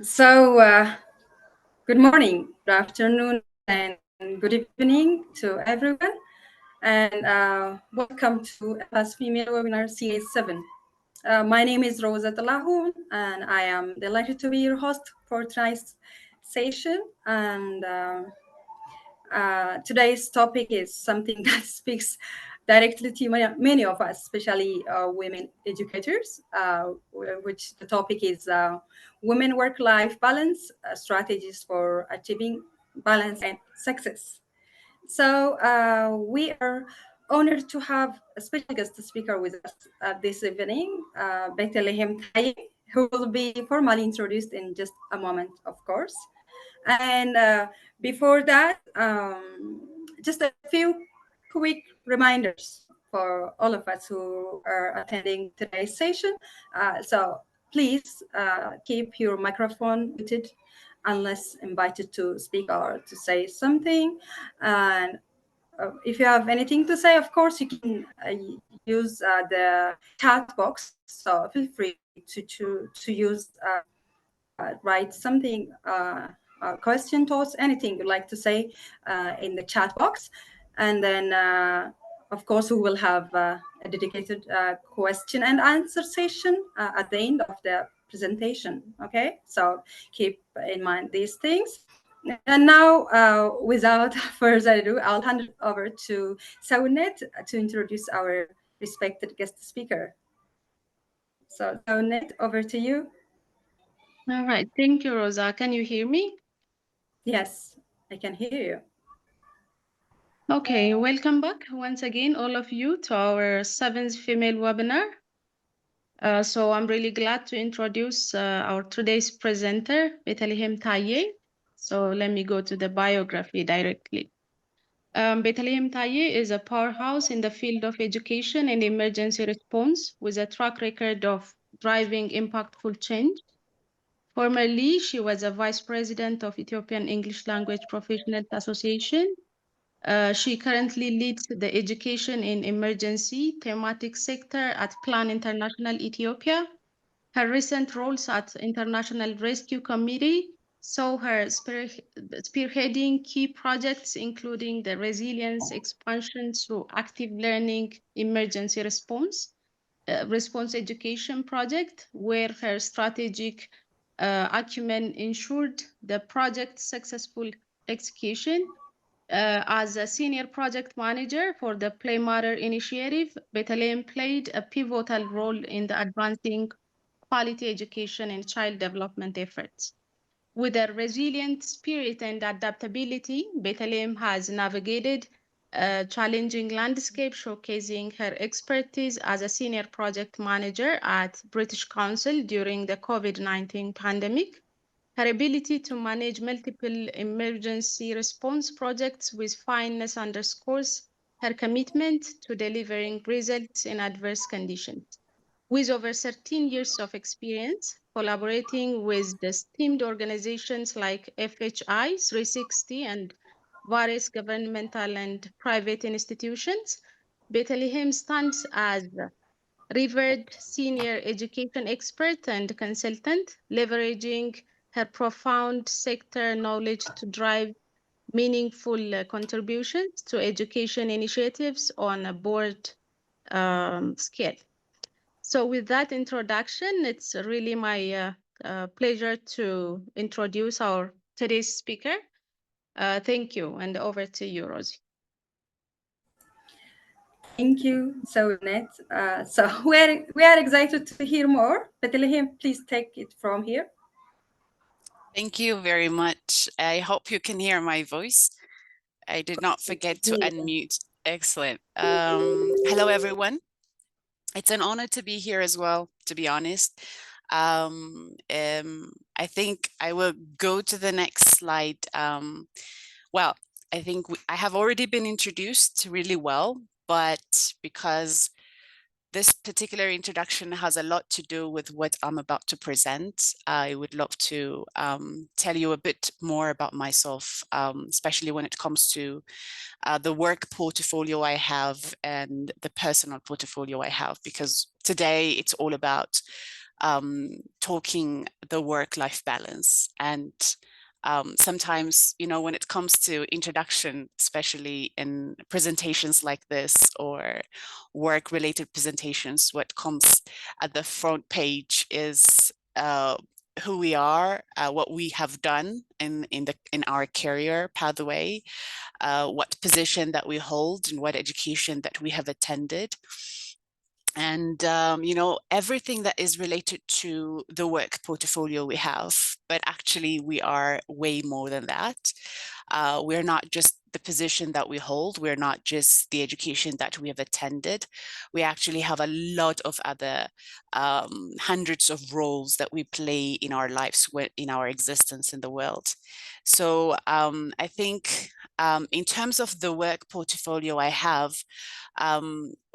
So, good morning, good afternoon, and good evening to everyone. And welcome to EPA's Female Webinar Series 7. My name is Rosa Talahun, and I am delighted to be your host for tonight's session. And today's topic is something that speaks directly to many of us, especially women educators, which the topic is women work-life balance, strategies for achieving balance and success. So we are honored to have a special guest speaker with us this evening, Betelhem Taye, who will be formally introduced in just a moment, of course. And before that, just a few quick reminders for all of us who are attending today's session. So please keep your microphone muted unless invited to speak or to say something. And if you have anything to say, of course, you can use the chat box. So feel free to use write something, question, thoughts, anything you'd like to say in the chat box. And then, of course, we will have a dedicated question and answer session at the end of the presentation. Okay, so keep in mind these things. And now, without further ado, I'll hand it over to Saunet to introduce our respected guest speaker. So, Saunet, over to you. All right. Thank you, Rosa. Can you hear me? Yes, I can hear you. Okay, welcome back once again, all of you, to our 7th female webinar. So I'm really glad to introduce our today's presenter, Betelhem Taye. So let me go to the biography directly. Betelhem Taye is a powerhouse in the field of education and emergency response with a track record of driving impactful change. Formerly, she was a vice president of Ethiopian English Language Professionals Association. She currently leads the education in emergency thematic sector at Plan International Ethiopia. Her recent roles at International Rescue Committee saw her spearheading key projects, including the resilience expansion through active learning emergency response education project, where her strategic acumen ensured the project's successful execution. As a senior project manager for the Play Matter initiative, Betelhem played a pivotal role in the advancing quality education and child development efforts. With a resilient spirit and adaptability, Betelhem has navigated a challenging landscape, showcasing her expertise as a senior project manager at British Council during the COVID-19 pandemic. Her ability to manage multiple emergency response projects with fineness underscores her commitment to delivering results in adverse conditions. With over 13 years of experience collaborating with the esteemed organizations like FHI 360 and various governmental and private institutions, Bethlehem stands as revered senior education expert and consultant, leveraging her profound sector knowledge to drive meaningful contributions to education initiatives on a board scale. So with that introduction, it's really my pleasure to introduce our today's speaker. Thank you, and over to you, Rosie. Thank you, Saunet. So we are excited to hear more. Bethlehem, please take it from here. Thank you very much. I hope you can hear my voice. I did not forget to unmute. Excellent. Hello, everyone. It's an honor to be here as well, to be honest. I think I will go to the next slide. Well, I think I have already been introduced really well, but because this particular introduction has a lot to do with what I'm about to present, I would love to tell you a bit more about myself, especially when it comes to the work portfolio I have and the personal portfolio I have, because today it's all about talking the work-life balance. And sometimes, you know, when it comes to introduction, especially in presentations like this or work-related presentations, what comes at the front page is who we are, what we have done in our career pathway, what position that we hold and what education that we have attended. And, you know, everything that is related to the work portfolio we have, but actually we are way more than that. We're not just the position that we hold. We're not just the education that we have attended. We actually have a lot of other hundreds of roles that we play in our lives, in our existence in the world. So I think in terms of the work portfolio I have,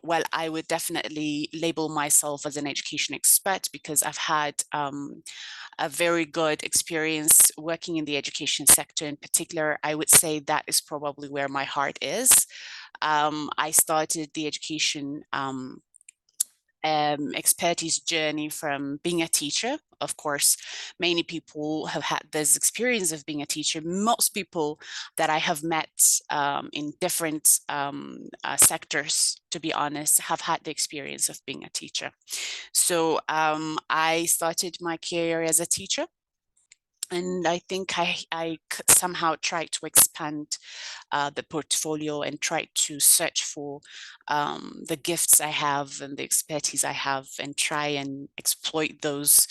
well, I would definitely label myself as an education expert because I've had a very good experience working in the education sector in particular. I would say that is probably where my heart is. I started the education expertise journey from being a teacher. Of course, many people have had this experience of being a teacher. Most people that I have met in different sectors, to be honest, have had the experience of being a teacher. So I started my career as a teacher. And I think I somehow tried to expand the portfolio and try to search for the gifts I have and the expertise I have and try and exploit those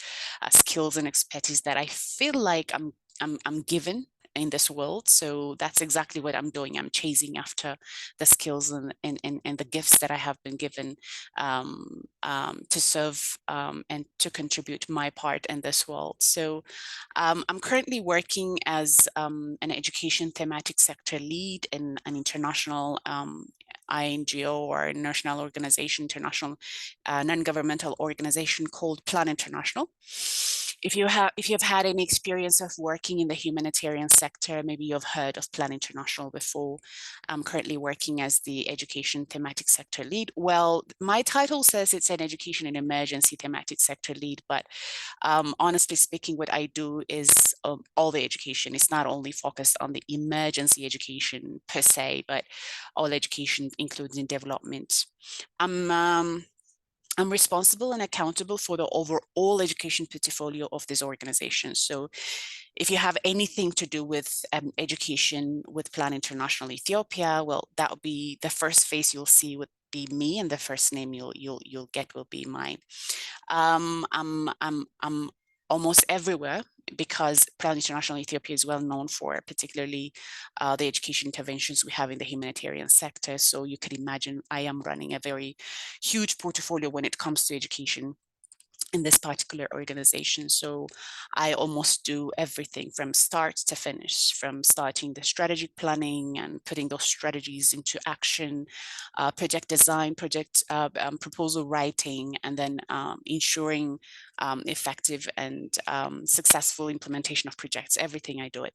skills and expertise that I feel like I'm given in this world. So that's exactly what I'm doing. I'm chasing after the skills and the gifts that I have been given to serve and to contribute my part in this world. So I'm currently working as an education thematic sector lead in an international INGO or national organization, international non-governmental organization called Plan International. If you have had any experience of working in the humanitarian sector, maybe you've heard of Plan International before. I'm currently working as the education thematic sector lead. Well, my title says it's an education and emergency thematic sector lead, but honestly speaking, what I do is all the education. It's not only focused on the emergency education per se, but all education, including development. I'm responsible and accountable for the overall education portfolio of this organization. So if you have anything to do with education with Plan International Ethiopia, well, that will be the first face you'll see would be me, and the first name you'll get will be mine. I'm almost everywhere because Plan International Ethiopia is well known for particularly the education interventions we have in the humanitarian sector. So you could imagine I am running a very huge portfolio when it comes to education in this particular organization. So I almost do everything from start to finish, from starting the strategic planning and putting those strategies into action, project design, project proposal writing, and then ensuring effective and successful implementation of projects. Everything I do it.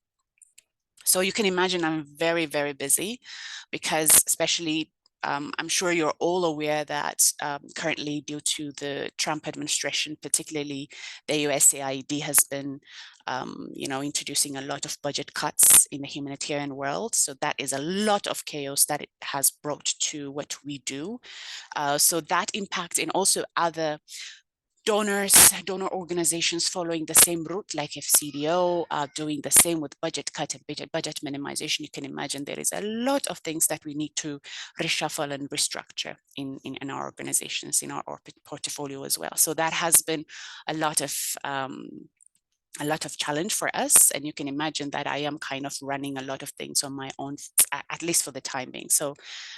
So you can imagine I'm very, very busy because especially I'm sure you're all aware that currently due to the Trump administration, particularly the USAID has been introducing a lot of budget cuts in the humanitarian world. So that is a lot of chaos that it has brought to what we do. So that impact and also other donor organizations following the same route like FCDO doing the same with budget cut and budget minimization. You can imagine there is a lot of things that we need to reshuffle and restructure in our organizations, in our portfolio as well. So that has been a lot of challenge for us. And you can imagine that I am kind of running a lot of things on my own, at least for the time being. So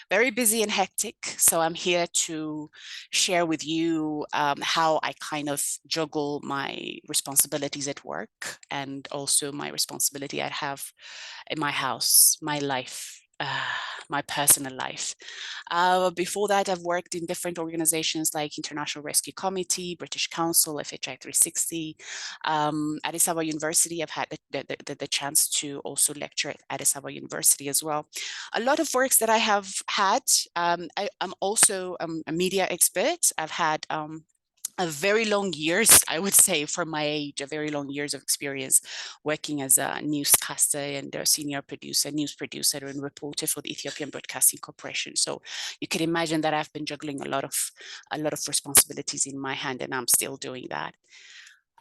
very busy and hectic. So I'm here to share with you how I kind of juggle my responsibilities at work and also my responsibility I have in my house, my life, my personal life. Before that, I've worked in different organizations like International Rescue Committee, British Council, FHI 360. Addis Ababa University, I've had the chance to also lecture at Addis Ababa University as well. A lot of works that I have had. I'm also a media expert. I've had a very long years, I would say, for my age, a very long years of experience working as a newscaster and a senior producer, news producer and reporter for the Ethiopian Broadcasting Corporation. So you can imagine that I've been juggling a lot of responsibilities in my hand, and I'm still doing that.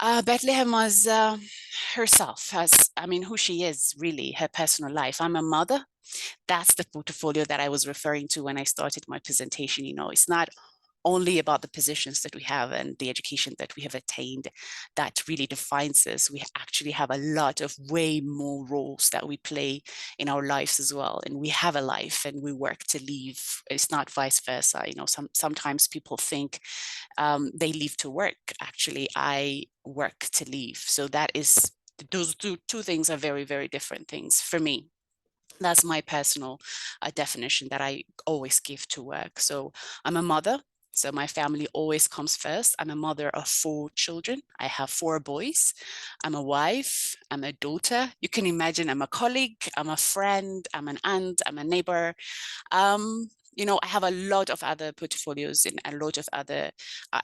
Betelhem was herself, who she is really, her personal life. I'm a mother. That's the portfolio that I was referring to when I started my presentation. You know, it's not only about the positions that we have and the education that we have attained that really defines us. We actually have a lot of way more roles that we play in our lives as well. And we have a life and we work to live. It's not vice versa. You know, sometimes people think they live to work. Actually, I work to live. So that is, those two things are very, very different things for me. That's my personal definition that I always give to work. So I'm a mother. So my family always comes first. I'm a mother of 4 children. I have 4 boys. I'm a wife. I'm a daughter. You can imagine I'm a colleague. I'm a friend. I'm an aunt. I'm a neighbor. You know, I have a lot of other portfolios and a lot of other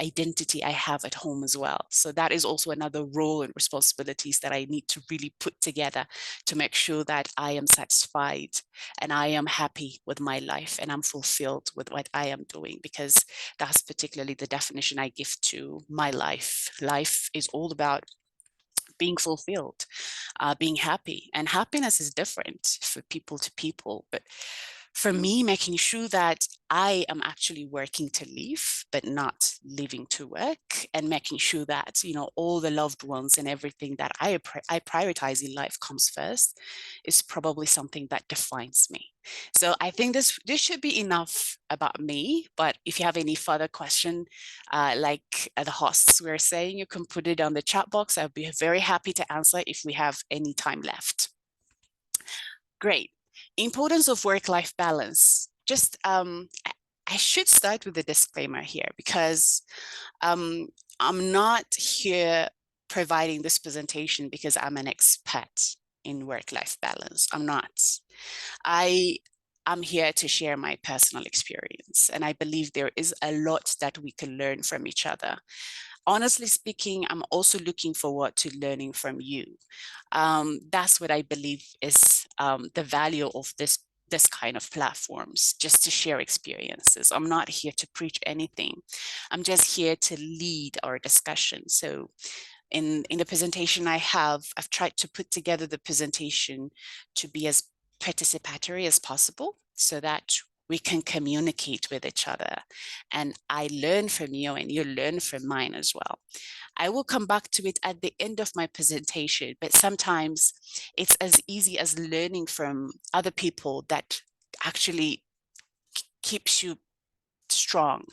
identity I have at home as well. So that is also another role and responsibilities that I need to really put together to make sure that I am satisfied and I am happy with my life and I'm fulfilled with what I am doing, because that's particularly the definition I give to my life. Life is all about being fulfilled, being happy, and happiness is different for people to people. But for me, making sure that I am actually working to live, but not living to work, and making sure that, you know, all the loved ones and everything that I prioritize in life comes first is probably something that defines me. So I think this should be enough about me. But if you have any further question, like the hosts were saying, you can put it on the chat box. I'll be very happy to answer if we have any time left. Great. Importance of work-life balance. Just I should start with a disclaimer here, because I'm not here providing this presentation because I'm an expert in work-life balance. I'm not. I'm here to share my personal experience, and I believe there is a lot that we can learn from each other. Honestly speaking, I'm also looking forward to learning from you. That's what I believe is the value of this kind of platforms, just to share experiences. I'm not here to preach anything. I'm just here to lead our discussion. So in the presentation I've tried to put together the presentation to be as participatory as possible so that we can communicate with each other, and I learn from you and you learn from mine as well. I will come back to it at the end of my presentation, but sometimes it's as easy as learning from other people that actually keeps you strong.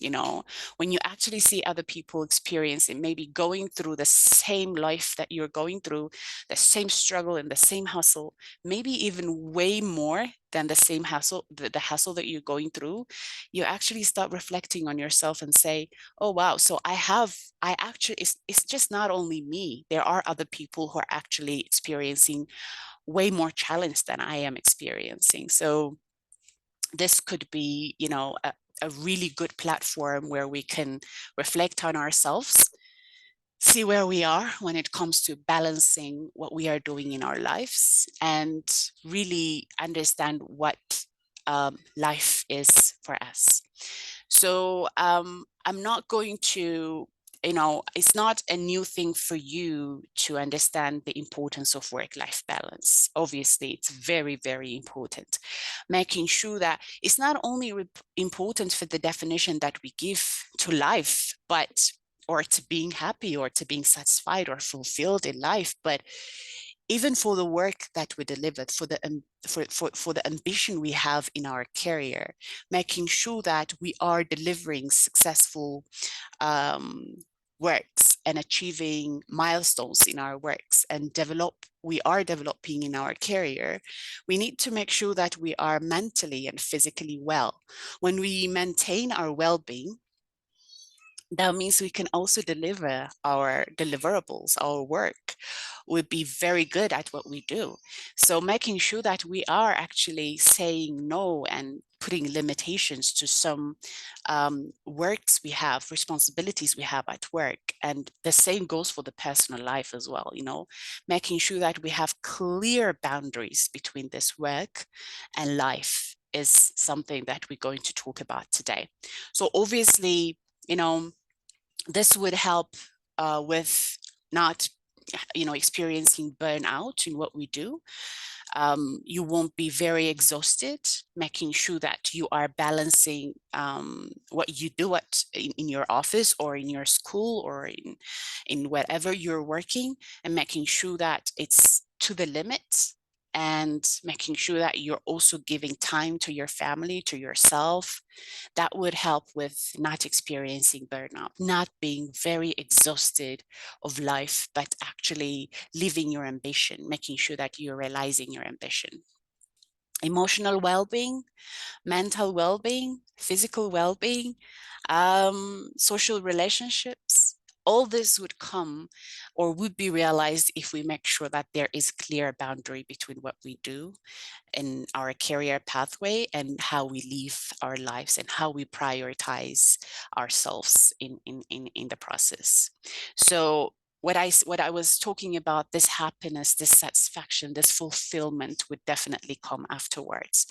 You know, when you actually see other people experiencing, maybe going through the same life that you're going through, the same struggle and the same hustle, maybe even way more than the same hassle, the hassle that you're going through, you actually start reflecting on yourself and say, oh, wow, so I actually, it's just not only me. There are other people who are actually experiencing way more challenge than I am experiencing. So this could be, you know, a really good platform where we can reflect on ourselves, see where we are when it comes to balancing what we are doing in our lives, and really understand what life is for us. So I'm not going to, you know, it's not a new thing for you to understand the importance of work-life balance. Obviously, it's very, very important. Making sure that it's not only important for the definition that we give to life, but or to being happy or to being satisfied or fulfilled in life, but even for the work that we delivered, for the ambition we have in our career, making sure that we are delivering successful works and achieving milestones in our works and we are developing in our career, we need to make sure that we are mentally and physically well. When we maintain our well-being, that means we can also deliver our deliverables, our work. We'll be very good at what we do. So making sure that we are actually saying no and putting limitations to some works we have, responsibilities we have at work. And the same goes for the personal life as well, you know, making sure that we have clear boundaries between this work and life is something that we're going to talk about today. So obviously, you know, this would help with not, you know, experiencing burnout in what we do. You won't be very exhausted, making sure that you are balancing what you do in your office or in your school or in wherever you're working, and making sure that it's to the limit, and making sure that you're also giving time to your family, to yourself. That would help with not experiencing burnout, not being very exhausted of life, but actually living your ambition, making sure that you're realizing your ambition. Emotional well-being, mental well-being, physical well-being, social relationships, all this would come or would be realized if we make sure that there is clear boundary between what we do in our career pathway and how we live our lives and how we prioritize ourselves in the process. So what I was talking about, this happiness, this satisfaction, this fulfillment would definitely come afterwards.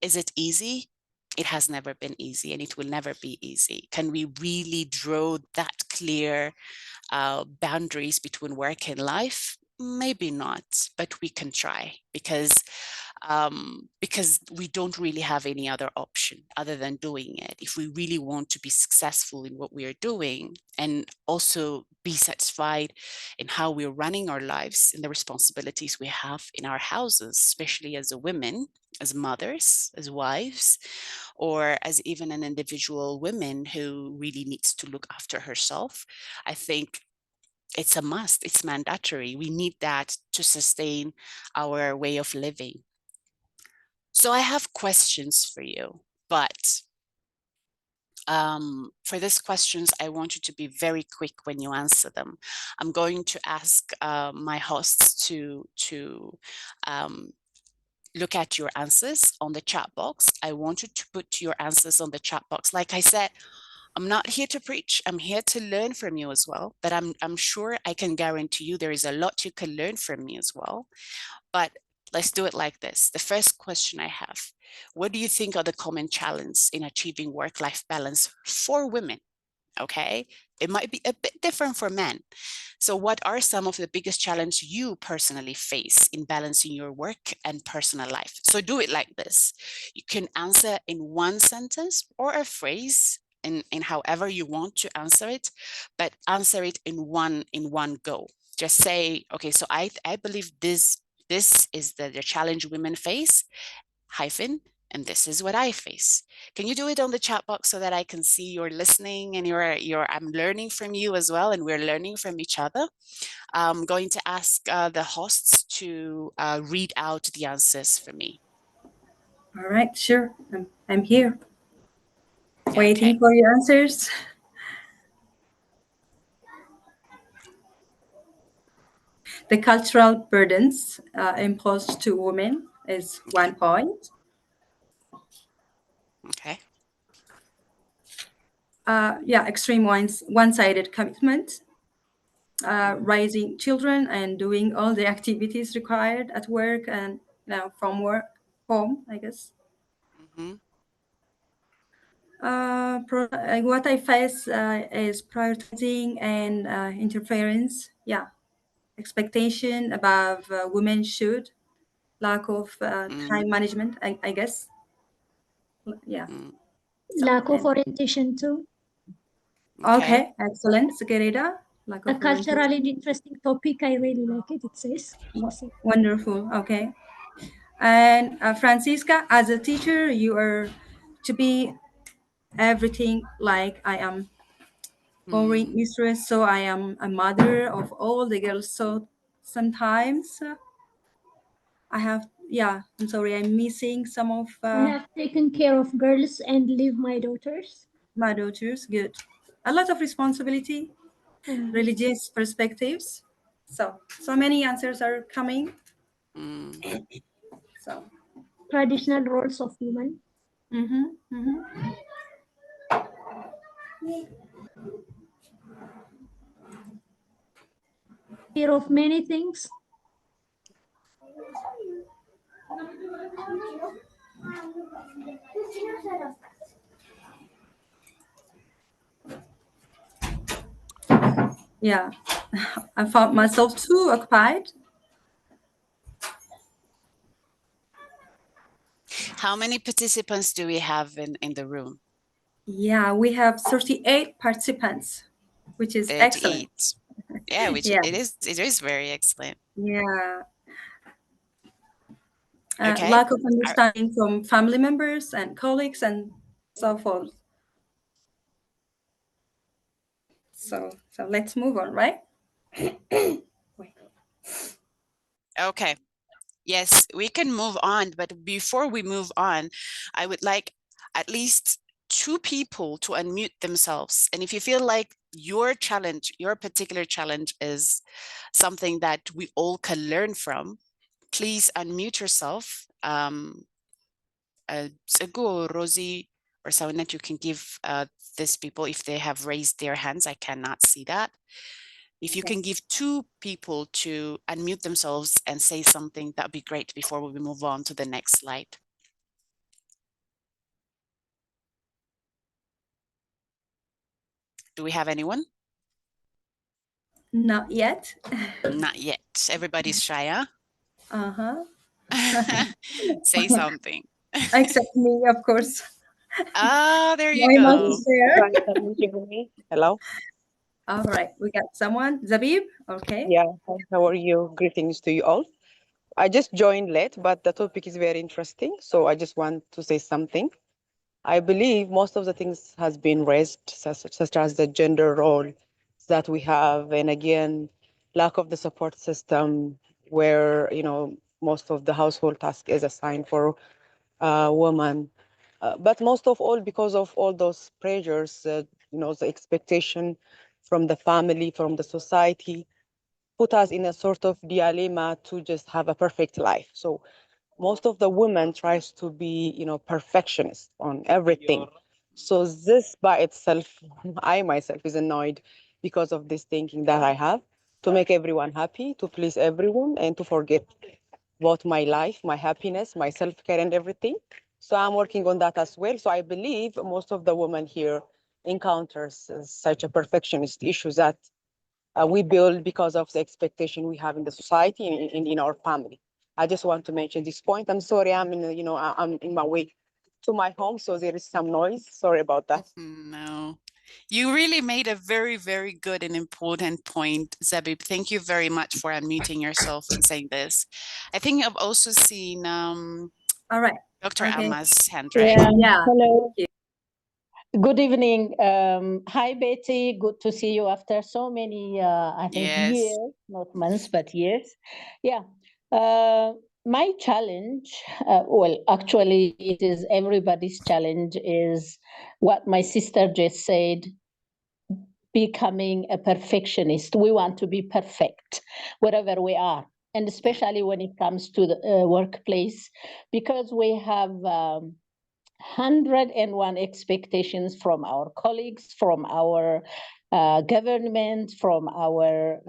Is it easy? It has never been easy, and it will never be easy. Can we really draw that clear boundaries between work and life? Maybe not, but we can try, because we don't really have any other option other than doing it. If we really want to be successful in what we are doing and also be satisfied in how we're running our lives and the responsibilities we have in our houses, especially as a women, as mothers, as wives, or as even an individual woman who really needs to look after herself, I think it's a must, it's mandatory. We need that to sustain our way of living. So I have questions for you, but for these questions, I want you to be very quick when you answer them. I'm going to ask my hosts to look at your answers on the chat box. I want you to put your answers on the chat box. Like I said, I'm not here to preach. I'm here to learn from you as well. But I'm sure I can guarantee you there is a lot you can learn from me as well. But let's do it like this. The first question I have: what do you think are the common challenges in achieving work-life balance for women? Okay, it might be a bit different for men. So what are some of the biggest challenges you personally face in balancing your work and personal life? So do it like this. You can answer in one sentence or a phrase, in however you want to answer it, but answer it in one go. Just say, okay, so I believe this is the challenge women face, hyphen, and this is what I face. Can you do it on the chat box so that I can see you're listening and I'm learning from you as well, and we're learning from each other? I'm going to ask the hosts to read out the answers for me. All right, sure. I'm here. Waiting Okay. for your answers. The cultural burdens imposed to women is 1 point. Okay. Yeah, extreme one-sided commitment, raising children and doing all the activities required at work and from work home, I guess. Mm-hmm. What I face is prioritizing and interference. Yeah, expectation above women should, lack of time management, I guess. Yeah. So, Lack of orientation too. okay, excellent, Segereda. Lack A of orientation. culturally interesting topic. I really like it. It says. Wonderful. Okay. And Francisca, as a teacher, you are to be everything like I am boring mistress, so I am a mother of all the girls. So sometimes I have, yeah, I'm sorry, I'm missing some of I have taken care of girls and leave my daughters. my daughters. Good. A lot of responsibility, religious perspectives. So many answers are coming. So Traditional roles of women. Mm-hmm. Mm-hmm. Fear of many things. Yeah, I found myself too occupied. How many participants do we have in the room? Yeah, we have 38 participants, which is excellent. 38. Yeah, which Yeah. it is very excellent. Yeah. Okay. Lack of understanding from family members and colleagues and so forth. So let's move on, right? Okay. Yes, we can move on, but before we move on, I would like at least 2 people to unmute themselves. And if you feel like your challenge, your particular challenge is something that we all can learn from, please unmute yourself. Segu or Rosie or someone that you can give these people if they have raised their hands. I cannot see that. If you can give 2 people to unmute themselves and say something, that'd be great before we move on to the next slide. Do we have anyone? Not yet. Not yet. Everybody's shy, huh? Uh-huh. Say something. Except me, of course. Ah, there you I must go. share. Hello. All right, we got someone. Zabib, okay. Yeah. Hi, how are you? Greetings to you all. I just joined late, but the topic is very interesting. So I just want to say something. I believe most of the things has been raised, such as the gender role that we have, and again, lack of the support system, where most of the household task is assigned for women. But most of all, because of all those pressures, the expectation from the family, from the society, put us in a sort of dilemma to just have a perfect life. So most of the women tries to be, perfectionist on everything. So this by itself, I myself is annoyed because of this thinking that I have to make everyone happy, to please everyone, and to forget about my life, my happiness, my self-care and everything. So I'm working on that as well. So I believe most of the women here encounters such a perfectionist issue that we build because of the expectation we have in the society and in our family. I just want to mention this point. I'm sorry, I'm in my way to my home, so there is some noise. Sorry about that. No, you really made a very, very good and important point, Zabib. Thank you very much for unmuting yourself and saying this. I think I've also seen All right. Dr. Okay. Alma's hand, right? Yeah. Hello. Good evening. Hi, Betty. Good to see you after so many, I think, Yes. years, not months, but years. Yeah. My challenge, well, actually, it is everybody's challenge, is what my sister just said, becoming a perfectionist. We want to be perfect wherever we are, and especially when it comes to the workplace, because we have 101 expectations from our colleagues, from our government, from our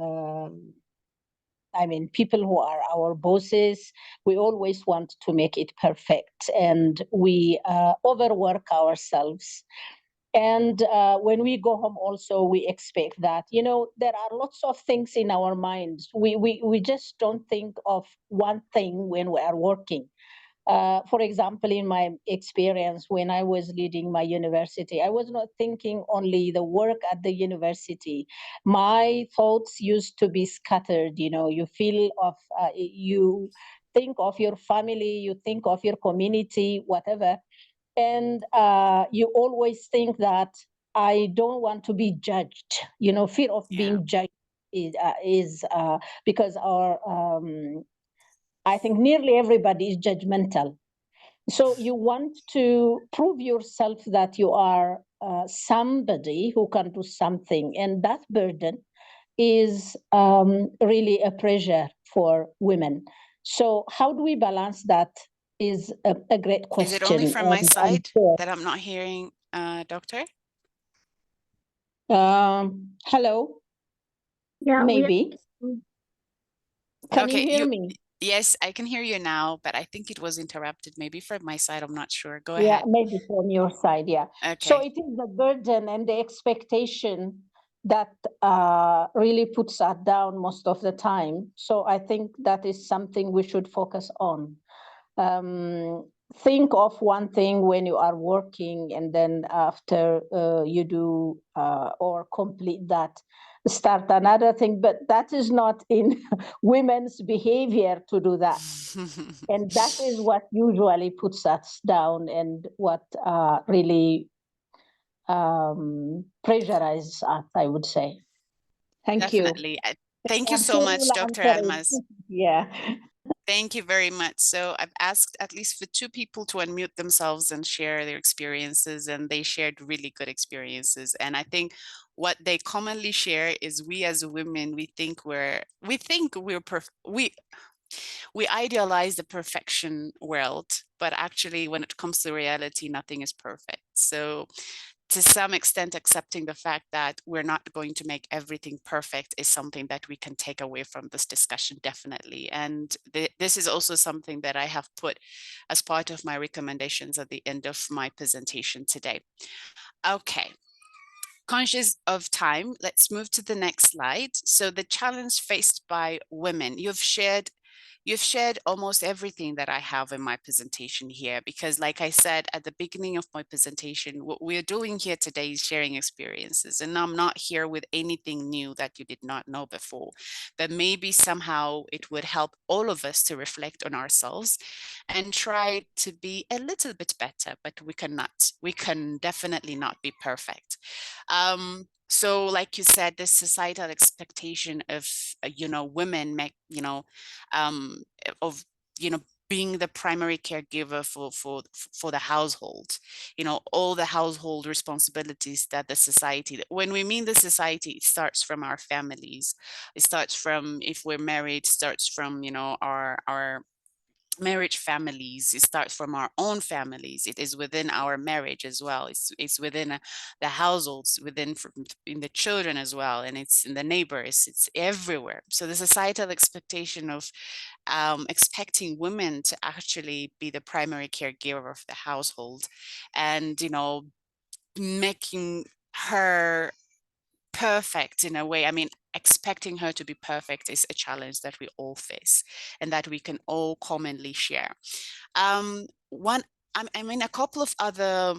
people who are our bosses. We always want to make it perfect, and we overwork ourselves. And when we go home also, we expect that, there are lots of things in our minds. We just don't think of one thing when we are working. For example, in my experience, when I was leading my university, I was not thinking only the work at the university. My thoughts used to be scattered. You feel of, you think of your family, you think of your community, whatever. And you always think that I don't want to be judged. Fear of being judged is because I think nearly everybody is judgmental. So you want to prove yourself that you are somebody who can do something, and that burden is really a pressure for women. So how do we balance that is a great question. Is it only from my and I'm side sure- that I'm not hearing, Doctor? Hello, Yeah, maybe. Can you Okay, hear me? yes, I can hear you now, but I think it was interrupted. Maybe from my side, I'm not sure. Go Yeah, ahead. maybe from your side, yeah. So Okay. it is the burden and the expectation that really puts us down most of the time. So I think that is something we should focus on. Think of one thing when you are working, and then after you do or complete that, start another thing. But that is not in women's behavior to do that. And that is what usually puts us down, and what really pressurizes us, I would say. Thank you. Definitely. Thank you I'm so sure much, you'll Dr. answer it. Almaz. Yeah. Thank you very much. So I've asked at least for 2 people to unmute themselves and share their experiences, and they shared really good experiences. And I think what they commonly share is we as women, we idealize the perfection world, but actually when it comes to reality, nothing is perfect. So to some extent, accepting the fact that we're not going to make everything perfect is something that we can take away from this discussion, definitely. And this is also something that I have put as part of my recommendations at the end of my presentation today. Okay. Conscious of time, let's move to the next slide. So the challenge faced by women, you've shared almost everything that I have in my presentation here, because like I said at the beginning of my presentation, what we're doing here today is sharing experiences, and I'm not here with anything new that you did not know before, but maybe somehow it would help all of us to reflect on ourselves and try to be a little bit better, but we can definitely not be perfect. So like you said, this societal expectation of, women of, being the primary caregiver for the household, all the household responsibilities that the society, when we mean the society, it starts from our families. It starts from, if we're married, starts from, our marriage families. It starts from our own families. It is within our marriage as well. It's within the households, in the children as well, and it's in the neighbors. It's everywhere. So the societal expectation of expecting women to actually be the primary caregiver of the household, and making her perfect in a way. I mean, expecting her to be perfect is a challenge that we all face and that we can all commonly share. A couple of other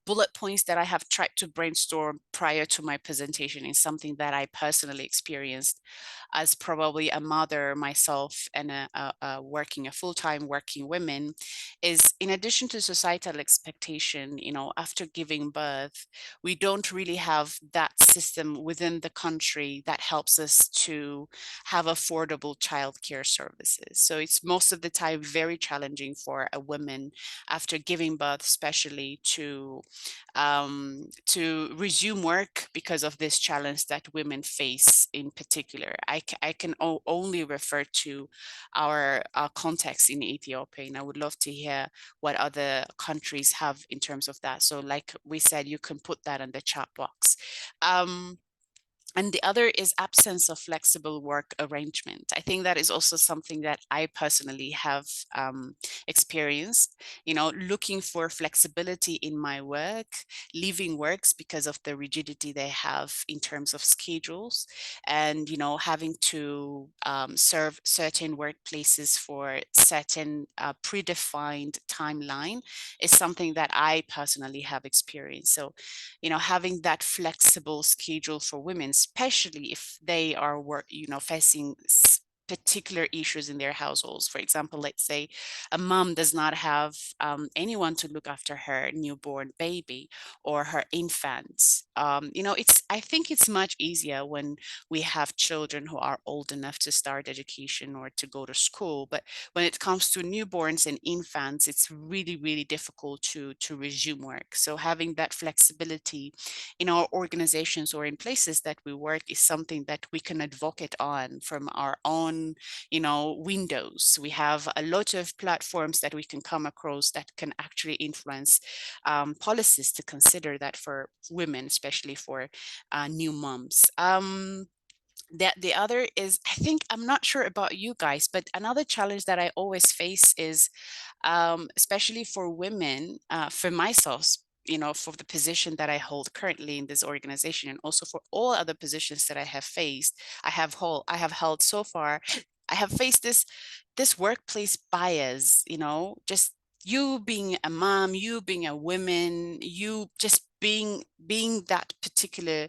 bullet points that I have tried to brainstorm prior to my presentation is something that I personally experienced as probably a mother myself and a full-time working woman, is in addition to societal expectation, after giving birth, we don't really have that system within the country that helps us to have affordable childcare services. So it's most of the time very challenging for a woman after giving birth, especially to resume work because of this challenge that women face in particular. I can only refer to our context in Ethiopia, and I would love to hear what other countries have in terms of that. So like we said, you can put that in the chat box. And the other is absence of flexible work arrangement. I think that is also something that I personally have experienced, looking for flexibility in my work, leaving works because of the rigidity they have in terms of schedules, and, having to serve certain workplaces for certain predefined timeline is something that I personally have experienced. So, having that flexible schedule for women, especially if they are facing particular issues in their households. For example, let's say a mom does not have anyone to look after her newborn baby or her infants. I think it's much easier when we have children who are old enough to start education or to go to school. But when it comes to newborns and infants, it's really, really difficult to resume work. So having that flexibility in our organizations or in places that we work is something that we can advocate on from our own own, windows. We have a lot of platforms that we can come across that can actually influence policies to consider that for women, especially for new moms. The other is, I think, I'm not sure about you guys, but another challenge that I always face is, especially for women, for myself, for the position that I hold currently in this organization, and also for all other positions that I have faced, I have held so far, I have faced this workplace bias, just you being a mom, you being a woman, you just being that particular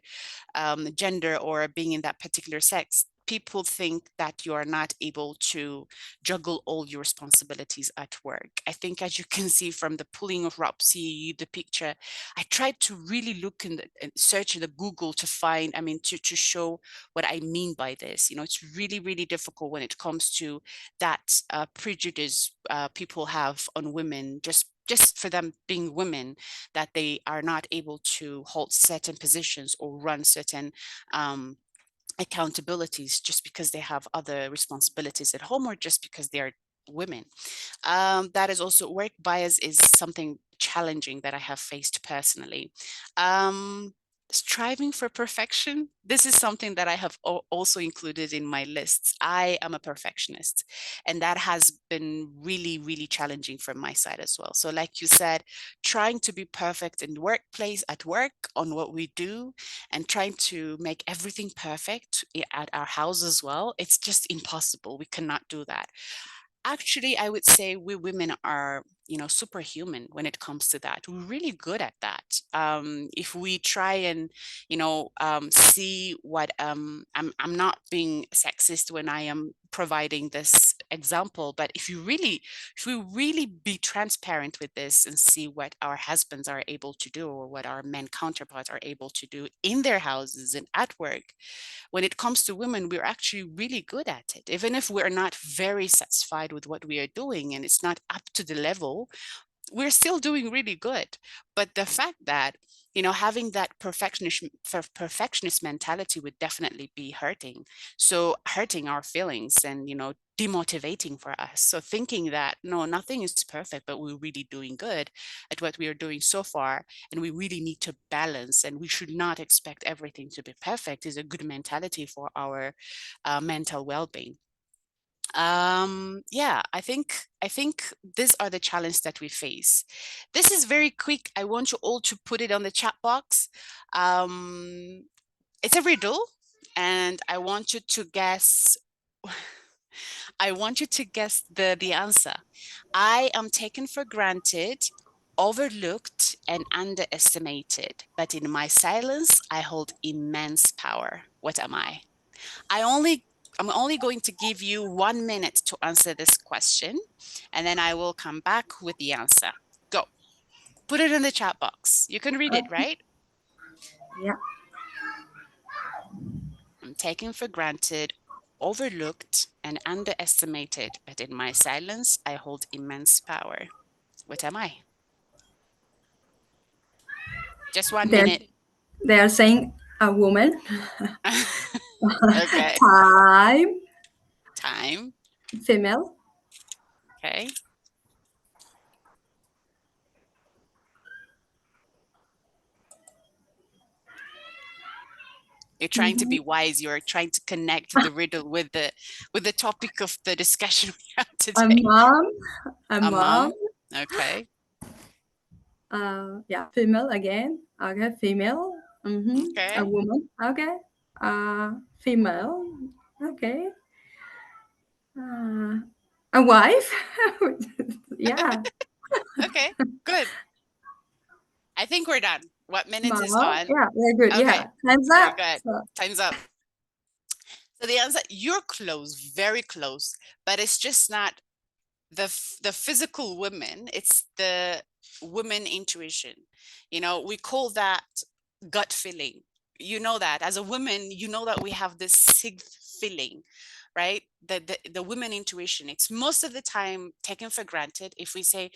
gender or being in that particular sex. People think that you are not able to juggle all your responsibilities at work. I think, as you can see from the pulling of Ropsy, the picture, I tried to really look and search in the Google to find, to show what I mean by this. It's really, really difficult when it comes to that prejudice people have on women, just for them being women, that they are not able to hold certain positions or run certain accountabilities just because they have other responsibilities at home, or just because they are women. That is also, work bias is something challenging that I have faced personally. Striving for perfection. This is something that I have also included in my lists. I am a perfectionist, and that has been really, really challenging from my side as well. So like you said, trying to be perfect in the workplace, at work, on what we do, and trying to make everything perfect at our house as well. It's just impossible. We cannot do that. Actually, I would say we women are, superhuman when it comes to that. We're really good at that. If we try and, see what, I'm not being sexist when I am providing this example, but if we really be transparent with this and see what our husbands are able to do, or what our men counterparts are able to do in their houses and at work, when it comes to women, we're actually really good at it. Even if we're not very satisfied with what we are doing and it's not up to the level, we're still doing really good. But the fact that, having that perfectionist mentality would definitely be hurting. So hurting our feelings and, demotivating for us. So thinking that, no, nothing is perfect, but we're really doing good at what we are doing so far, and we really need to balance, and we should not expect everything to be perfect, is a good mentality for our mental well-being. Yeah, I think these are the challenges that we face. This is very quick. I want you all to put it on the chat box. It's a riddle, and I want you to guess. I want you to guess the answer. I am taken for granted, overlooked, and underestimated, but in my silence, I hold immense power. What am I? I'm only going to give you 1 minute to answer this question, and then I will come back with the answer. Go. Put it in the chat box. You can read it, right? Yeah. I'm taken for granted, overlooked, and underestimated, but in my silence, I hold immense power. What am I? Just 1 They're, minute. they are saying a woman. Okay. Time. Time. Female. Okay. You're trying to be wise. You're trying to connect the riddle with the topic of the discussion we have A today. mom. A A mom. mom. Okay. Yeah, female again. Okay, female. Okay. A woman. Okay. Female. Okay. A wife. Yeah. Okay. Good. I think we're done. What minutes is Mom. on? Yeah, very good. Okay. Yeah. Time's Very up. good. So, Time's up. So the answer, you're close, very close, but it's just not the physical women, it's the women intuition. We call that gut feeling. That as a woman, that we have this sixth feeling, right? The women intuition, it's most of the time taken for granted if we say,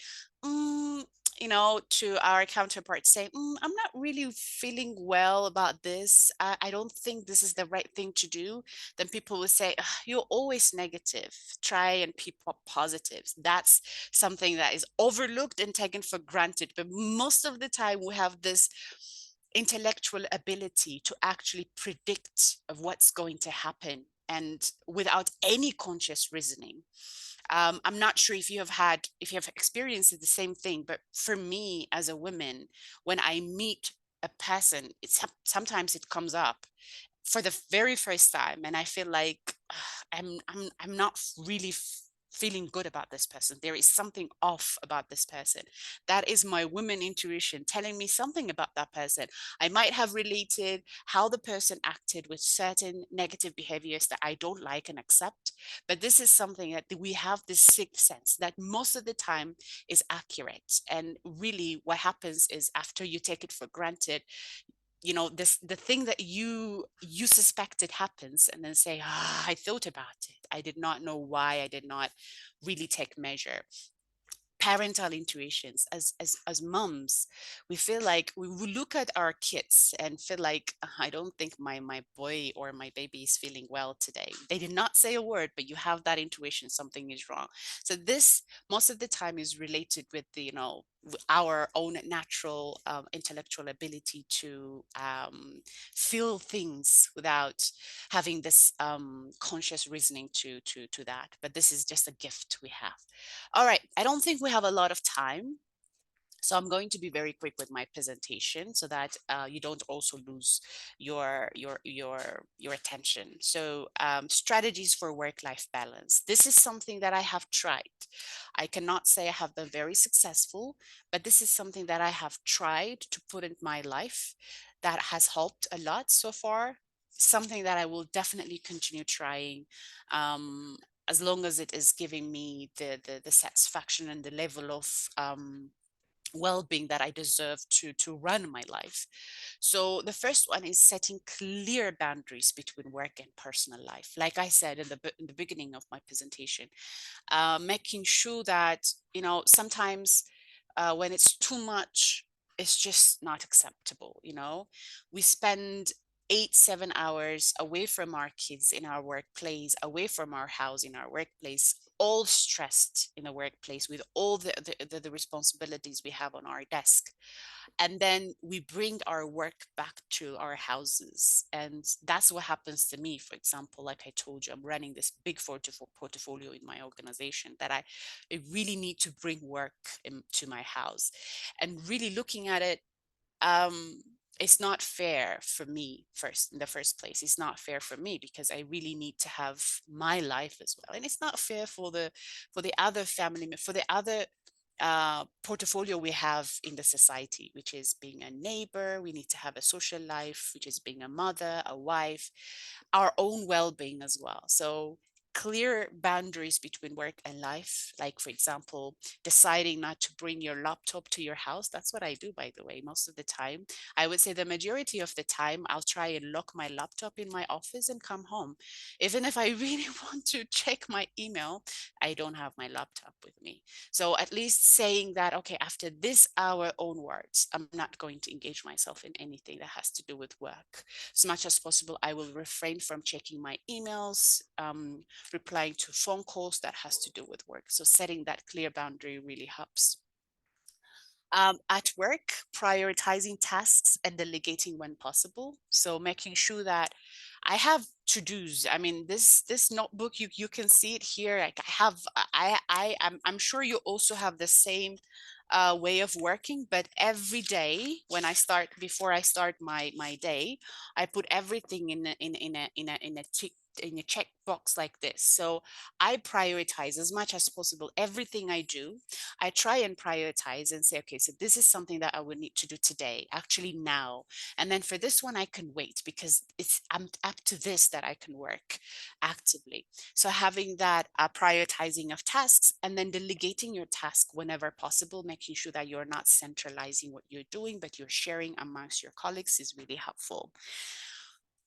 you know, to our counterparts saying, I'm not really feeling well about this. I don't think this is the right thing to do. Then people will say, you're always negative. Try and be positives. That's something that is overlooked and taken for granted. But most of the time we have this intellectual ability to actually predict of what's going to happen, and without any conscious reasoning. I'm not sure if you have experienced the same thing, but for me as a woman, when I meet a person, sometimes it comes up for the very first time, and I feel like I'm not really feeling good about this person. There is something off about this person. That is my woman intuition telling me something about that person. I might have related how the person acted with certain negative behaviors that I don't like and accept, but this is something that we have this sixth sense that most of the time is accurate. And really what happens is, after you take it for granted, you know, the thing that you suspected happens, and then say, I thought about it, I did not know why, I did not really take measure. Parental intuitions, as moms, we feel like we look at our kids and feel like, I don't think my boy or my baby is feeling well today. They did not say a word, but you have that intuition, something is wrong. So this most of the time is related with the, you know, our own natural intellectual ability to feel things without having this conscious reasoning to that. But this is just a gift we have. All right, I don't think we have a lot of time, so I'm going to be very quick with my presentation so that you don't also lose your attention. So strategies for work-life balance. This is something that I have tried. I cannot say I have been very successful, but this is something that I have tried to put in my life that has helped a lot so far. Something that I will definitely continue trying, as long as it is giving me the satisfaction and the level of well-being that I deserve to run my life. So the first one is setting clear boundaries between work and personal life. Like I said in the beginning of my presentation, making sure that, you know, sometimes when it's too much, it's just not acceptable. You know, we spend 8-7 hours away from our kids in our workplace, away from our house in our workplace, all stressed in the workplace with all the responsibilities we have on our desk. And then we bring our work back to our houses. And that's what happens to me. For example, like I told you, I'm running this big portfolio in my organization that I really need to bring work to my house. And really looking at it, it's not fair for me. In the first place, it's not fair for me because I really need to have my life as well. And it's not fair for the other family, for the other portfolio we have in the society, which is being a neighbor. We need to have a social life, which is being a mother, a wife, our own well-being as well. So clear boundaries between work and life, like for example, deciding not to bring your laptop to your house. That's what I do, by the way, most of the time. I would say the majority of the time I'll try and lock my laptop in my office and come home. Even if I really want to check my email, I don't have my laptop with me. So at least saying that, okay, after this hour onwards, I'm not going to engage myself in anything that has to do with work. As much as possible, I will refrain from checking my emails, replying to phone calls that has to do with work. So setting that clear boundary really helps. At work, prioritizing tasks and delegating when possible. So making sure that I have to-dos. I mean, this notebook, you can see it here. Like I'm sure you also have the same way of working, but every day before I start my day, I put everything in a check box like this. So I prioritize as much as possible everything I do. I try and prioritize and say, okay, so this is something that I would need to do today, actually now. And then for this one, I can wait because I'm up to this that I can work actively. So having that prioritizing of tasks and then delegating your task whenever possible, making sure that you're not centralizing what you're doing, but you're sharing amongst your colleagues is really helpful.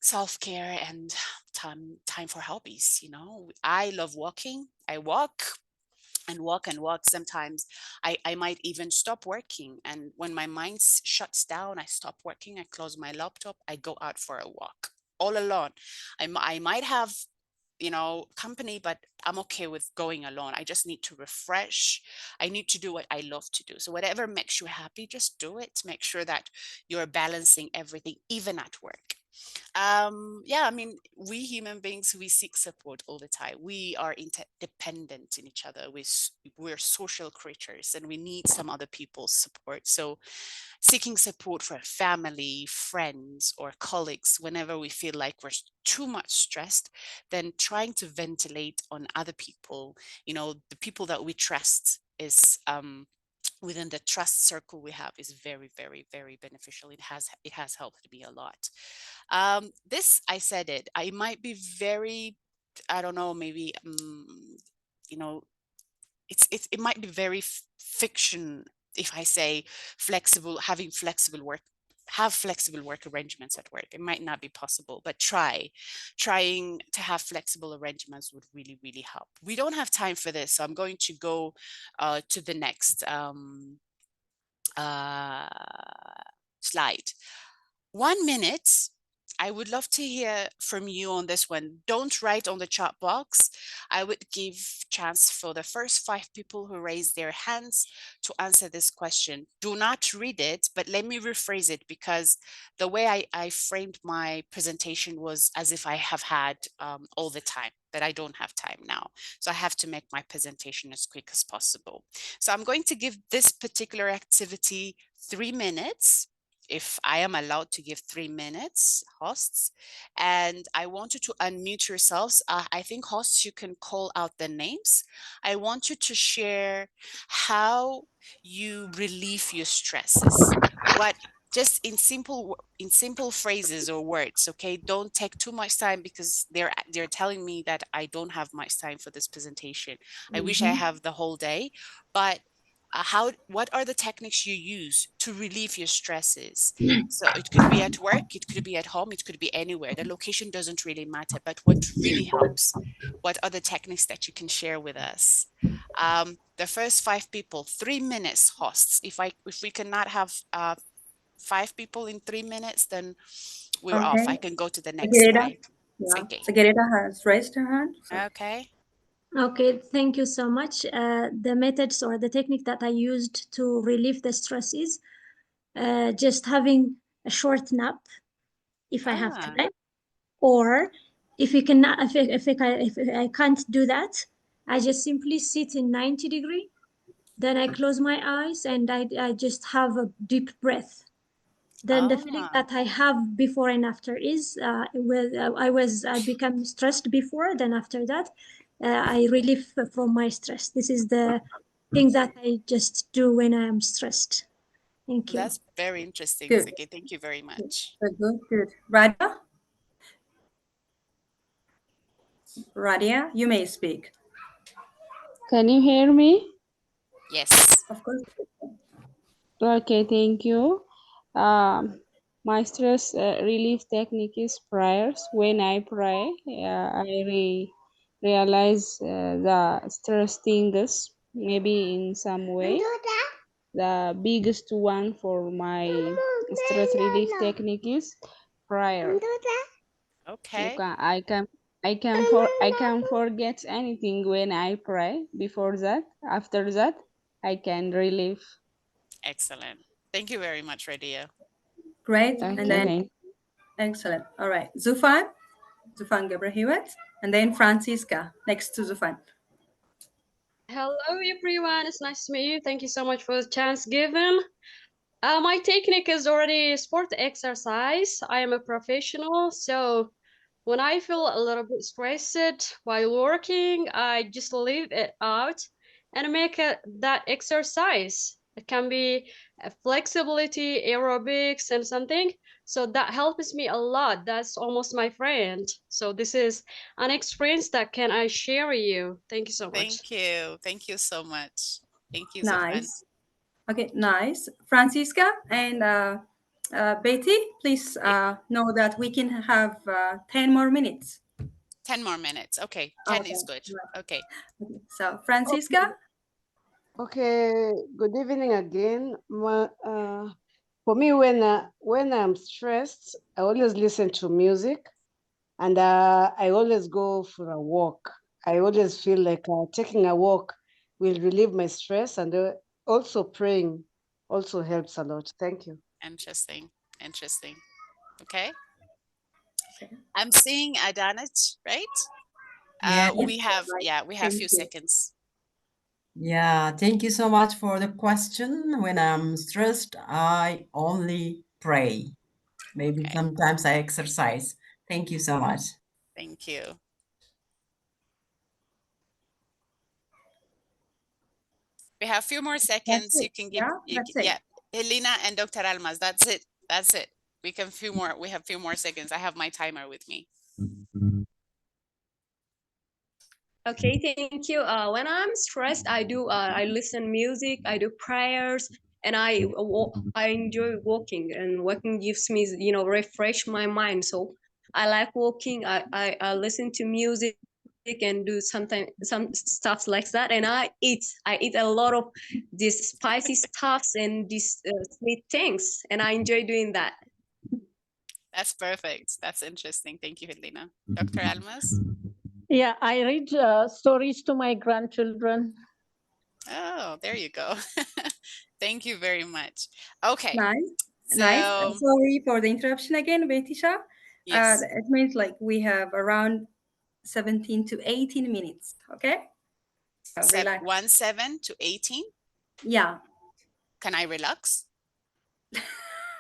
Self-care and time for hobbies. You know, I love walking. I walk. and walk and walk. Sometimes I might even stop working. And when my mind shuts down, I stop working, I close my laptop, I go out for a walk all alone. I might have, you know, company, but I'm okay with going alone. I just need to refresh. I need to do what I love to do. So whatever makes you happy, just do it. Make sure that you're balancing everything, even at work. Yeah, I mean, we human beings, we seek support all the time. We are interdependent in each other. We're social creatures, and we need some other people's support. So seeking support for family, friends, or colleagues whenever we feel like we're too much stressed, then trying to ventilate on other people, you know, the people that we trust is within the trust circle we have, is very, very, very beneficial. It has helped me a lot. This, I said it, I might be very, I don't know, maybe you know, it might be very fiction if I say flexible, have flexible work arrangements at work. It might not be possible, but trying to have flexible arrangements would really, really help. We don't have time for this, so I'm going to go to the next slide. 1 minute. I would love to hear from you on this one. Don't write on the chat box. I would give chance for the first 5 people who raise their hands to answer this question. Do not read it, but let me rephrase it, because the way I framed my presentation was as if I have had all the time, but I don't have time now. So I have to make my presentation as quick as possible. So I'm going to give this particular activity 3 minutes. If I am allowed to give 3 minutes, hosts, and I want you to unmute yourselves. I think hosts, you can call out the names. I want you to share how you relieve your stresses. What, just in simple phrases or words, okay? Don't take too much time, because they're telling me that I don't have much time for this presentation. I wish I have the whole day, but what are the techniques you use to relieve your stresses? So it could be at work, it could be at home, it could be anywhere. The location doesn't really matter, but what really helps? What are the techniques that you can share with us? The first 5 people, 3 minutes, hosts. If we cannot have 5 people in 3 minutes, then we're off. I can go to the next slide. Yeah, Okay. Sagerita has raised her hand. So. Okay. Okay, thank you so much. The methods or the technique that I used to relieve the stress is just having a short nap if I have time, or if you cannot, if I can't do that, I just simply sit in 90 degree. Then I close my eyes and I just have a deep breath. Then the feeling that I have before and after is I become stressed before. Then after that, I relieve from my stress. This is the thing that I just do when I am stressed. Thank you. That's very interesting, Good. Sigi. Thank you very much. Good. Radia, you may speak. Can you hear me? Yes. Of course. Okay, thank you. My stress relief technique is prayers. When I pray, I realize the stress things maybe in some way. The biggest one for my stress relief technique is prayer. Okay. I can forget anything when I pray. Before that, after that, I can relieve. Excellent. Thank you very much, Radia. Great. Okay, And then excellent. All right. Zufan Gebrahewet, and then Francisca next to Zufan. Hello, everyone. It's nice to meet you. Thank you so much for the chance given. My technique is already sport exercise. I am a professional, so when I feel a little bit stressed while working, I just leave it out and make that exercise. It can be a flexibility, aerobics, and something. So that helps me a lot. That's almost my friend. So this is an experience that can I share with you. Thank you so much. Thank you. Thank you so much. Thank you, Zufan. Nice. Okay, nice. Francisca and Betty, please know that we can have 10 more minutes. 10 more minutes. Okay, 10 is good. Okay. So Francisca, Okay, good evening again. For me, when I'm stressed, I always listen to music, and I always go for a walk. I always feel like taking a walk will relieve my stress, and also praying also helps a lot. Thank you. Interesting. Interesting. Okay. Okay. I'm seeing Adanich, right? Yeah. We have a Thank few you. seconds. Yeah, thank you so much for the question. When I'm stressed, I only pray. Maybe Okay. sometimes I exercise. Thank you so much. Thank you. We have a few more seconds. That's You it. can give, Yeah, that's it. yeah, Helena and Dr. Almas. That's it. That's it. We have a few more seconds. I have my timer with me. Okay, thank you. When I'm stressed, I listen music, I do prayers, and I enjoy walking. And walking gives me, refresh my mind. So I like walking. I listen to music and do sometimes some stuff like that. And I eat a lot of these spicy stuffs and these sweet things, and I enjoy doing that. That's perfect. That's interesting. Thank you, Helena. Dr. Almas? Yeah, I read stories to my grandchildren. Oh, there you go. Thank you very much. Okay. Nice. So, Nice. Sorry for the interruption again, Betisha. yes. It means like we have around 17 to 18 minutes. Okay. Relax. 7 to 18. Yeah. Can I relax?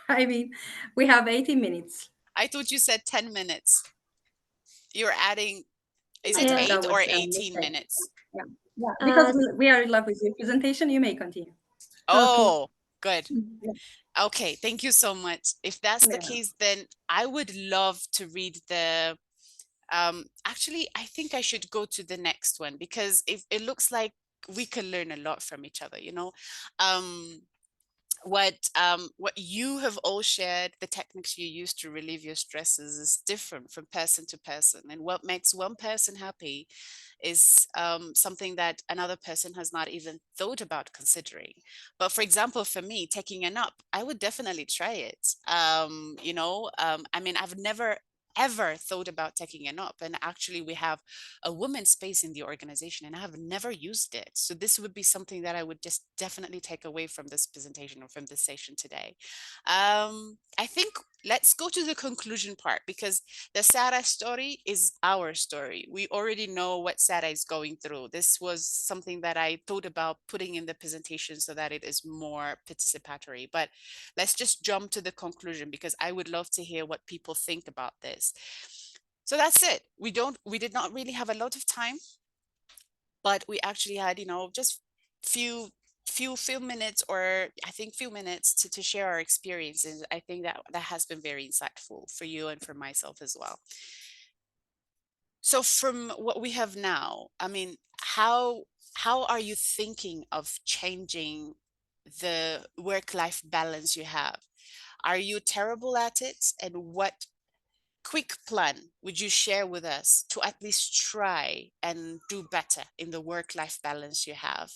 I mean, we have 18 minutes. I thought you said 10 minutes. You're adding, is No, it Yeah. 8 that or was 18 mistake. minutes? Yeah. Yeah. Because Uh, we are in love with your presentation, you may continue. okay. Oh, good. Yeah. Okay, thank you so much. If that's the Yeah. case, then I would love to read the actually, I think I should go to the next one because it looks like we can learn a lot from each other, you know. What you have all shared, the techniques you use to relieve your stresses is different from person to person, and what makes one person happy is something that another person has not even thought about considering. But for example, for me, taking a nap, I would definitely try it. I mean, I've never ever thought about taking a nap, and actually we have a women's space in the organization and I have never used it, so this would be something that I would just definitely take away from this presentation or from this session today. I think let's go to the conclusion part, because the Sarah story is our story. We already know what Sarah is going through. This was something that I thought about putting in the presentation so that it is more participatory, but let's just jump to the conclusion because I would love to hear what people think about this. So that's it. We did not really have a lot of time, but we actually had, just few minutes, or I think few minutes to share our experiences. I think that has been very insightful for you and for myself as well. So from what we have now, I mean, how are you thinking of changing the work-life balance you have? Are you terrible at it? And what quick plan would you share with us to at least try and do better in the work-life balance you have?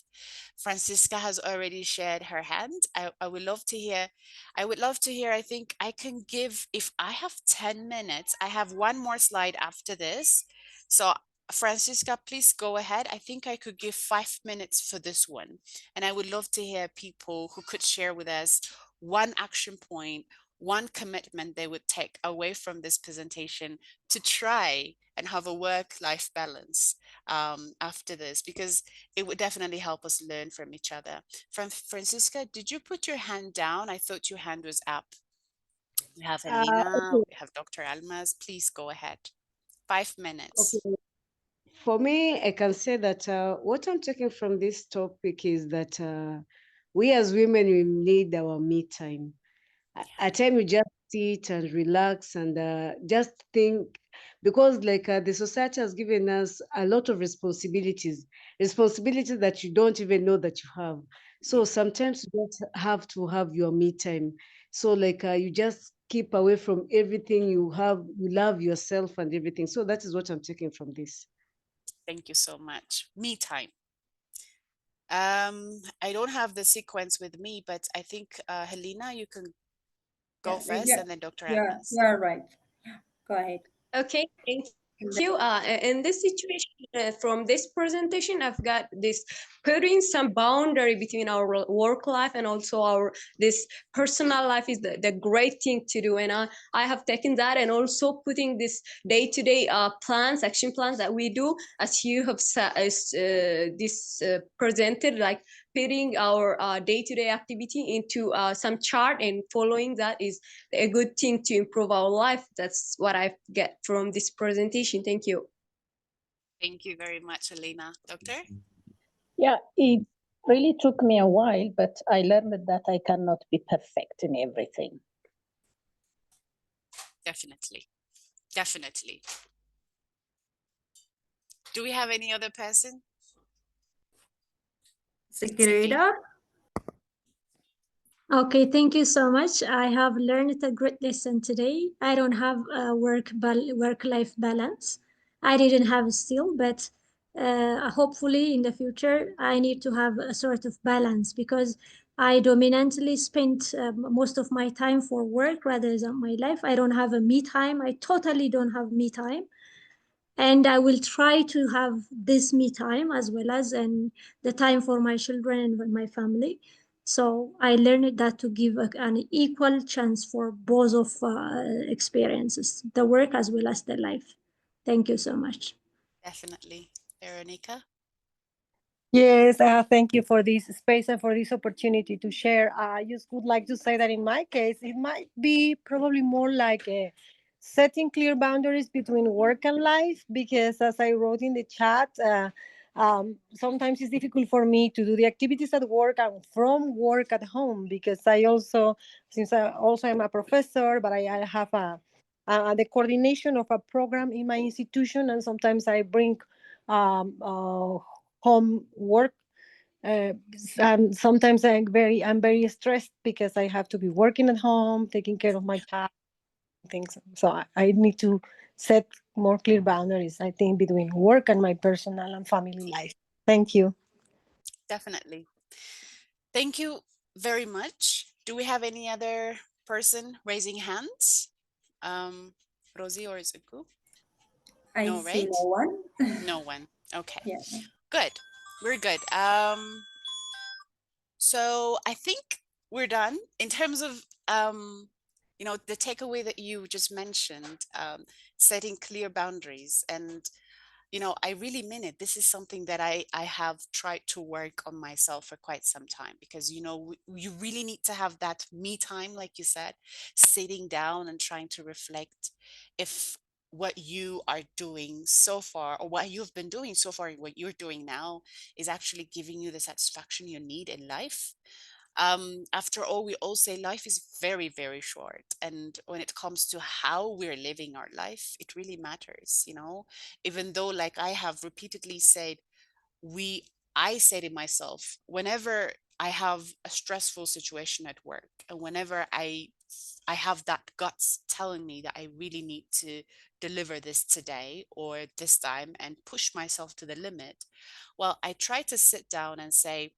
Francisca has already shared her hand. I would love to hear. I think I can give, if I have 10 minutes, I have one more slide after this. So Francisca, please go ahead. I think I could give 5 minutes for this one. And I would love to hear people who could share with us one action point, one commitment they would take away from this presentation to try and have a work-life balance after this, because it would definitely help us learn from each other. Francisca, did you put your hand down? I thought your hand was up. We have Helena, Okay. we have Dr. Almas. Please go ahead. 5 minutes. Okay. For me, I can say that what I'm taking from this topic is that we as women, we need our me time. At time you just sit and relax and just think, because like the society has given us a lot of responsibilities that you don't even know that you have. So sometimes you just have to have your me time. So like you just keep away from everything you have, you love yourself and everything. So that is what I'm taking from this. Thank you so much. Me time. I don't have the sequence with me, but I think Helena, you can go Yeah, first, and then Dr. yeah, Agnes. you are right. Go ahead. Okay, thank you. In this situation, from this presentation, I've got this putting some boundary between our work life and also our this personal life is the great thing to do. And I have taken that and also putting this day-to-day plans, action plans that we do, as you have presented, like putting our day-to-day activity into some chart and following that is a good thing to improve our life. That's what I get from this presentation. Thank you. Thank you very much, Helena. Doctor? Yeah, it really took me a while, but I learned that I cannot be perfect in everything. Definitely. Definitely. Do we have any other person? Secretary. Okay, thank you so much. I have learned a great lesson today. I don't have a work-life balance. I didn't have still, but hopefully in the future I need to have a sort of balance because I dominantly spent most of my time for work rather than my life. I don't have a me time. I totally don't have me time. And I will try to have this me time as well as and the time for my children and my family. So I learned that to give an equal chance for both of experiences, the work as well as the life. Thank you so much. Definitely. Veronica? Yes, thank you for this space and for this opportunity to share. I just would like to say that in my case, it might be probably more like setting clear boundaries between work and life, because as I wrote in the chat, sometimes it's difficult for me to do the activities at work and from work at home, because I also, since I also am a professor, but I have the coordination of a program in my institution, and sometimes I bring home work, and sometimes I'm very stressed because I have to be working at home, taking care of my child, things. So I need to set more clear boundaries, I think, between work and my personal and family life. Thank you. Definitely. Thank you very much. Do we have any other person raising hands? Rosie or Zuku? I No, see right? no one. No one. Okay. Yeah. Good. We're good. So I think we're done in terms of the takeaway that you just mentioned, setting clear boundaries. And I really mean it. This is something that I have tried to work on myself for quite some time, because you really need to have that me time, like you said, sitting down and trying to reflect if what you are doing so far, or what you've been doing so far, what you're doing now, is actually giving you the satisfaction you need in life. After all, we all say life is very, very short. And when it comes to how we're living our life, it really matters, even though, like I have repeatedly said, I say to myself, whenever I have a stressful situation at work, and whenever I have that guts telling me that I really need to deliver this today or this time and push myself to the limit, well, I try to sit down and say,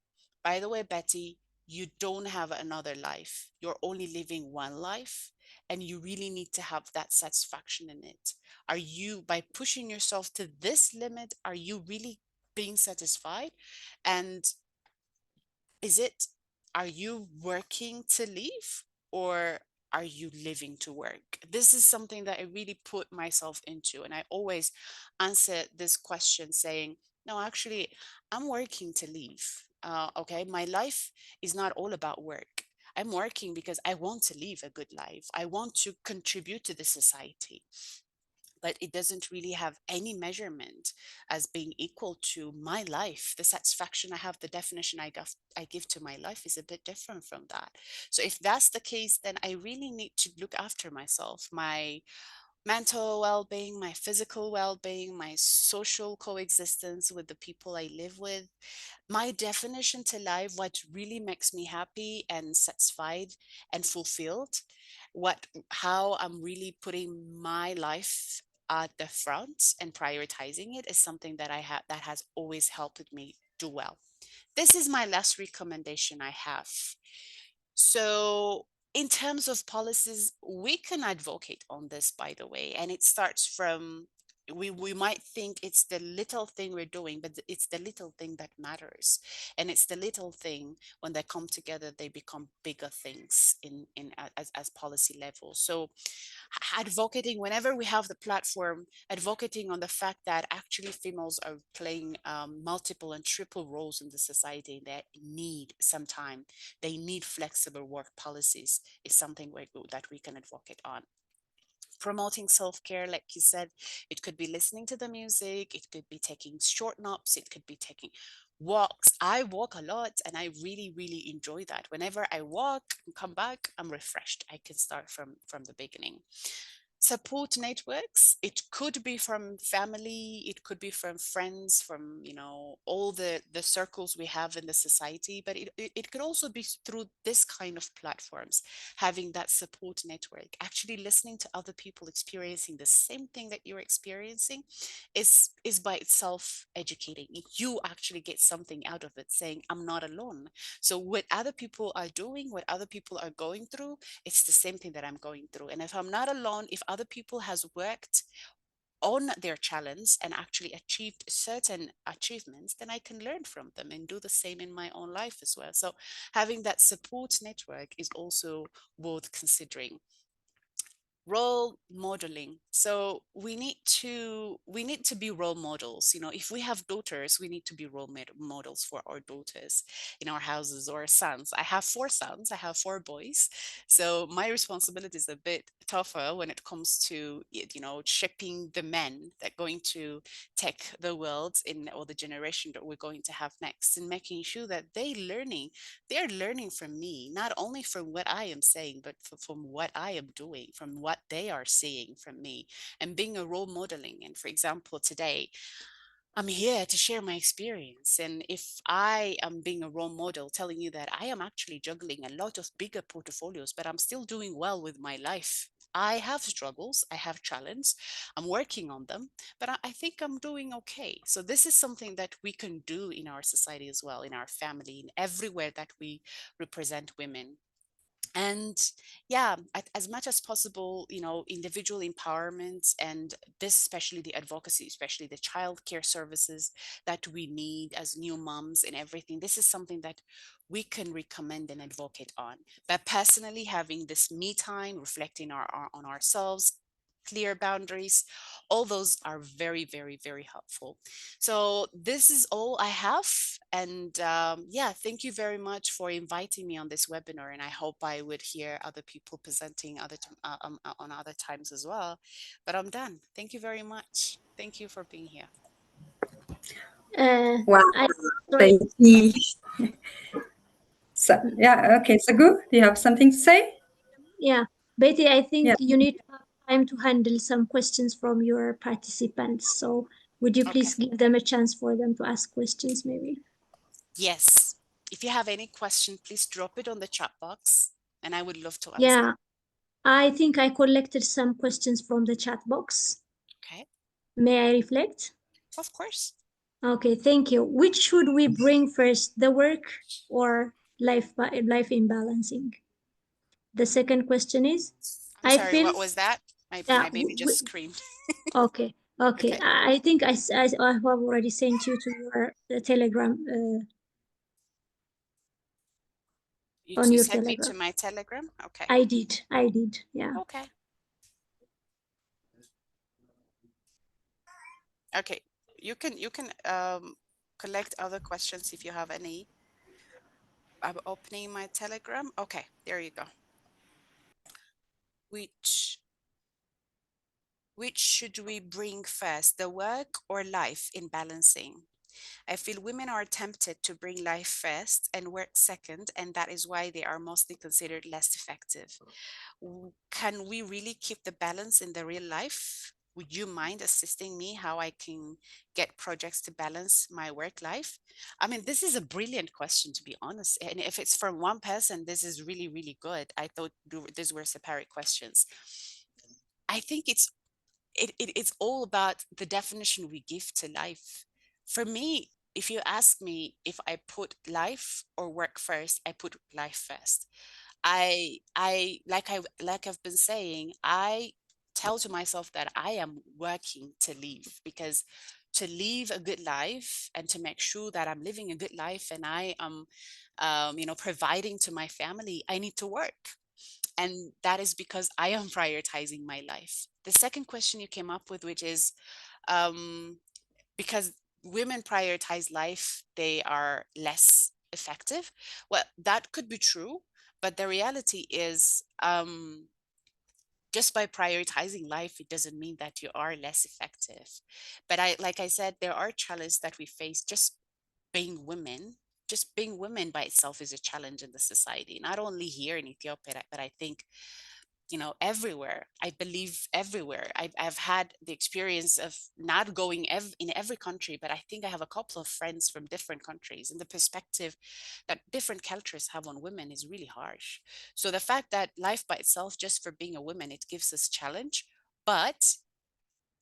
by the way, Betty, you don't have another life. You're only living one life, and you really need to have that satisfaction in it. Are you, by pushing yourself to this limit, are you really being satisfied? And are you working to live, or are you living to work? This is something that I really put myself into. And I always answer this question saying, no, actually, I'm working to live. Okay, my life is not all about work. I'm working because I want to live a good life. I want to contribute to the society, but it doesn't really have any measurement as being equal to my life. The satisfaction I have, the definition I give to my life is a bit different from that. So if that's the case, then I really need to look after myself, my mental well-being, my physical well-being, my social coexistence with the people I live with, my definition to life, what really makes me happy and satisfied and fulfilled, how I'm really putting my life at the front and prioritizing it, is something that I have that has always helped me do well. this is my last recommendation I have. So in terms of policies, we can advocate on this, by the way, and it starts from, we might think it's the little thing we're doing, but it's the little thing that matters. And it's the little thing, when they come together, they become bigger things as policy level. So advocating, whenever we have the platform, advocating on the fact that actually females are playing multiple and triple roles in the society that need some time, they need flexible work policies, is something that we can advocate on. Promoting self-care, like you said, it could be listening to the music, it could be taking short naps, it could be taking walks. I walk a lot and I really, really enjoy that. Whenever I walk and come back, I'm refreshed. I can start from the beginning. Support networks, it could be from family, it could be from friends, from, you know, all the circles we have in the society, but it could also be through this kind of platforms, having that support network, actually listening to other people experiencing the same thing that you're experiencing is by itself educating. You actually get something out of it, saying, I'm not alone. So what other people are doing, what other people are going through, it's the same thing that I'm going through. And if I'm not alone, if other people has worked on their challenge and actually achieved certain achievements, then I can learn from them and do the same in my own life as well. So having that support network is also worth considering. Role modeling, so we need to be role models. You know, if we have daughters, we need to be role models for our daughters in our houses, or sons. I have 4 sons, I have 4 boys, so my responsibility is a bit tougher when it comes to, you know, shaping the men that are going to take the world in, or the generation that we're going to have next, and making sure that they're learning from me, not only from what I am saying, but from what I am doing, from what they are seeing from me, and being a role modeling. And for example, today, I'm here to share my experience. And if I am being a role model, telling you that I am actually juggling a lot of bigger portfolios, but I'm still doing well with my life. I have struggles, I have challenges, I'm working on them, but I think I'm doing okay. So this is something that we can do in our society as well, in our family, in everywhere that we represent women. And yeah, as much as possible, you know, individual empowerment, and this, especially the advocacy, especially the child care services that we need as new moms and everything, this is something that we can recommend and advocate on. But personally, having this me time, reflecting on ourselves, clear boundaries, all those are very, very, very helpful. So this is all I have. And yeah, thank you very much for inviting me on this webinar. And I hope I would hear other people presenting on other times as well. But I'm done. Thank you very much. Thank you for being here. Wow, Sorry. thank you. So, yeah, okay, so good. Do you have something to say? Yeah, Betty, I think Yeah. you need to have time to handle some questions from your participants. So would you please give them a chance for them to ask questions maybe? Yes. If you have any question, please drop it on the chat box and I would love to answer. Yeah, I think I collected some questions from the chat box. Okay. May I reflect? Of course. Okay, thank you. Which should we bring first, the work or life imbalancing? The second question is, I'm I sorry, feel, what was that? My baby just screamed. okay. Okay. I think I have already sent you to your Telegram. On You your sent me to Telegram. my Telegram? Okay. I did, yeah. Okay. Okay. You can collect other questions if you have any. I'm opening my Telegram. Okay, there you go. Which should we bring first, the work or life in balancing? I feel women are tempted to bring life first and work second, and that is why they are mostly considered less effective. Can we really keep the balance in the real life? Would you mind assisting me how I can get projects to balance my work life? I mean, this is a brilliant question, to be honest. And if it's from one person, this is really, really good. I thought these were separate questions. I think it's all about the definition we give to life. For me, if you ask me if I put life or work first, I put life first. Like I've been saying, I tell to myself that I am working to live, because to live a good life and to make sure that I'm living a good life and I am, providing to my family, I need to work. And that is because I am prioritizing my life. The second question you came up with, which is, because women prioritize life, they are less effective. Well, that could be true, but the reality is, just by prioritizing life, it doesn't mean that you are less effective. But like I said, there are challenges that we face just being women. Just being women by itself is a challenge in the society, not only here in Ethiopia, but I think, everywhere. I believe everywhere. I've had the experience of not going in every country, but I think I have a couple of friends from different countries, and the perspective that different cultures have on women is really harsh. So the fact that life by itself, just for being a woman, it gives us challenge, but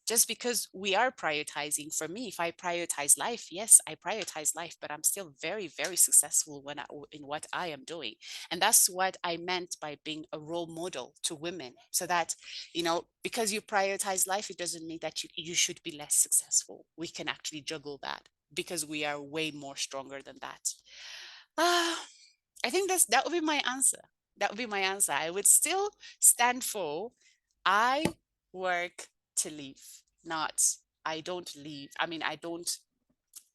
just because we are prioritizing, for me, if I prioritize life, yes, I prioritize life, but I'm still very, very successful in what I am doing. And that's what I meant by being a role model to women, so that, because you prioritize life, it doesn't mean that you should be less successful. We can actually juggle that, because we are way more stronger than that. I think that would be my answer. That would be my answer. I would still stand for, I work to live, not I don't leave. I mean, I don't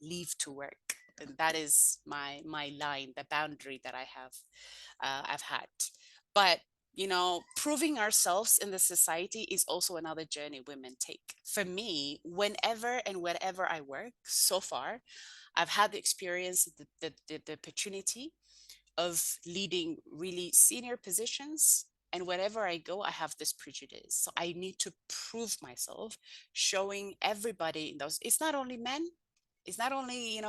leave to work. And that is my line, the boundary that I've had. But proving ourselves in the society is also another journey women take. For me, whenever and wherever I work so far, I've had the experience, the opportunity of leading really senior positions. And wherever I go, I have this prejudice. So I need to prove myself, showing everybody in those. It's not only men, it's not only,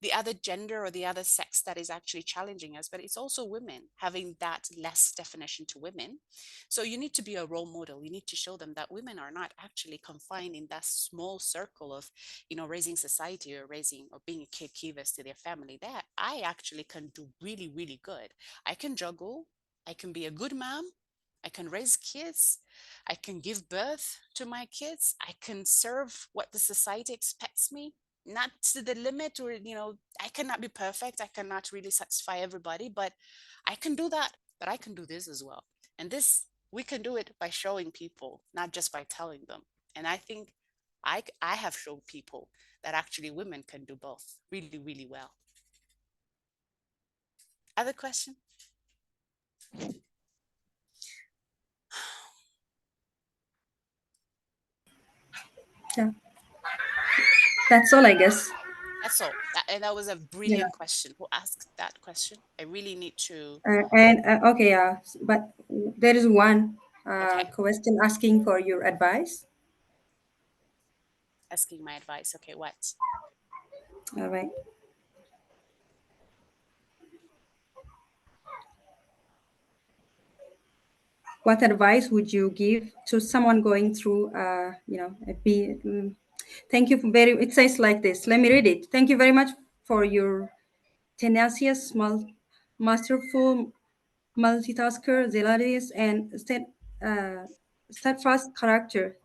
the other gender or the other sex that is actually challenging us, but it's also women having that less definition to women. So you need to be a role model. You need to show them that women are not actually confined in that small circle of, raising society or being caregivers to their family. That I actually can do really, really good. I can juggle. I can be a good mom. I can raise kids. I can give birth to my kids. I can serve what the society expects me, not to the limit, or I cannot be perfect, I cannot really satisfy everybody, but I can do that. But I can do this as well, and this, we can do it by showing people, not just by telling them. And I think I have shown people that actually women can do both really, really well. Other question? Yeah, that's all, I guess. That's all. And that was a brilliant question. Who asked that question? I really need to. Okay, but there is one Okay. question asking for your advice. Asking my advice. Okay, what? All right. What advice would you give to someone going through, thank you for it says like this. Let me read it. Thank you very much for your tenacious, masterful multitasker, zealous, and steadfast character.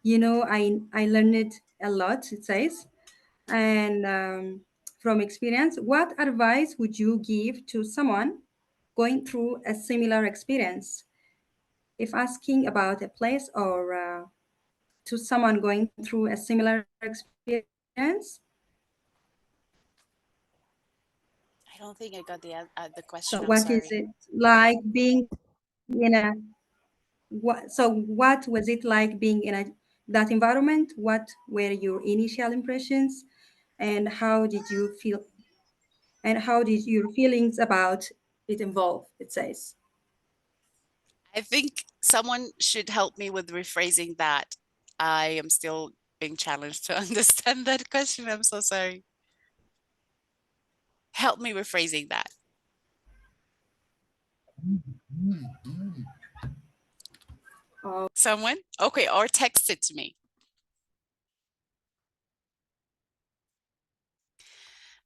I learned a lot, it says. And from experience, what advice would you give to someone going through a similar experience? If asking about a place or to someone going through a similar experience? I don't think I got the So question. I'm what is sorry. it like being in a what was it like being in that environment? What were your initial impressions, and how did you feel? And how did your feelings about it evolve? It says. I think someone should help me with rephrasing that. I am still being challenged to understand that question. I'm so sorry. Help me rephrasing that. Someone? Okay, or text it to me.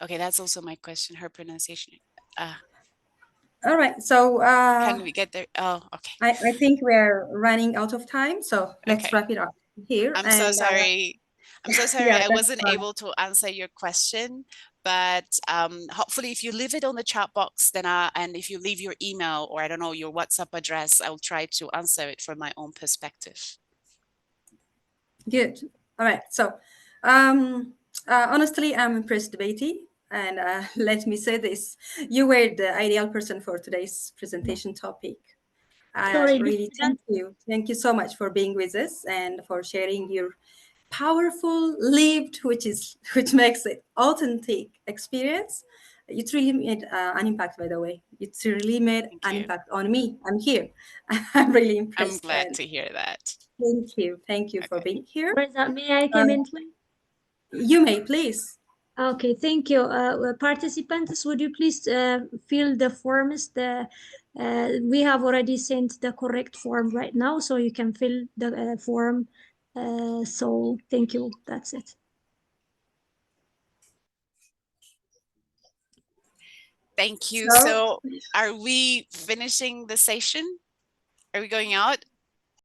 Okay, that's also my question, her pronunciation. All right, so Can we get there? Oh, okay. I think we're running out of time, so let's Okay. wrap it up here. I'm so sorry. I'm so sorry yeah, I that's wasn't fine. able to answer your question, but hopefully if you leave it on the chat box, then and if you leave your email or I don't know, your WhatsApp address, I'll try to answer it from my own perspective. Good. All right. So, honestly, I'm impressed, Beatty. And let me say this: you were the ideal person for today's presentation topic. Sorry, Really thank you. Thank you so much for being with us and for sharing your powerful, lived, which makes it authentic experience. It really made an impact, by the way. It really made Thank an you. impact on me. I'm here. I'm really impressed. I'm glad and to hear that. Thank you. Thank you for Okay. being here. May I come in, please? You may, please. Okay, thank you. Participants, would you please fill the forms? We have already sent the correct form right now, so you can fill the form. So thank you. That's it. Thank you. So, So are we finishing the session? Are we going out?